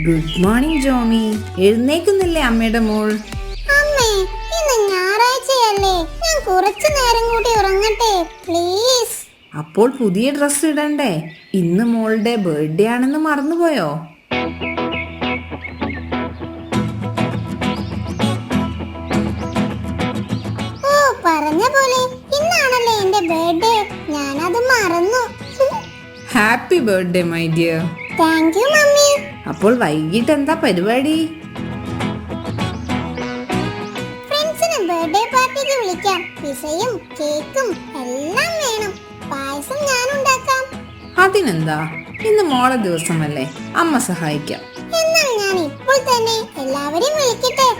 Good morning Jomy. എഴുന്നേക്കുന്നില്ലേ അമ്മയുടെ മോൾ? അമ്മേ, ഇന്ന് ഞായറാഴ്ചയല്ലേ, ഞാൻ കുറച്ചു നേരം കൂടി ഉറങ്ങട്ടെ പ്ലീസ്. അപ്പോൾ പുതിയ ഡ്രസ് ഇടണ്ടേ? ഇന്ന് മോളുടെ ബർത്ത്ഡേ ആണെന്ന് മറന്നുപോയോ? ഓ, പറഞ്ഞ പോലെ ഇന്നാണല്ലേ എന്റെ ബർത്ത്ഡേ, ഞാനത് മറന്നു. Happy birthday my dear. Thank you mummy. അപ്പോൾ വൈകിട്ട് എന്താ പരിപാടി? ഫ്രണ്ട്സിനെ ബർത്ത്ഡേ പാർട്ടിക്ക് വിളിക്കാം. പിസയും കേക്കും എല്ലാം വേണം. പായസം ഞാൻ ഉണ്ടാക്കാം. അതിനെന്താ, ഇന്ന് മോളെ ദിവസമല്ലേ, അമ്മ സഹായിക്കാം. എന്നാൽ ഞാൻ ഇപ്പോൾ തന്നെ എല്ലാവരെയും വിളിക്കട്ടെ.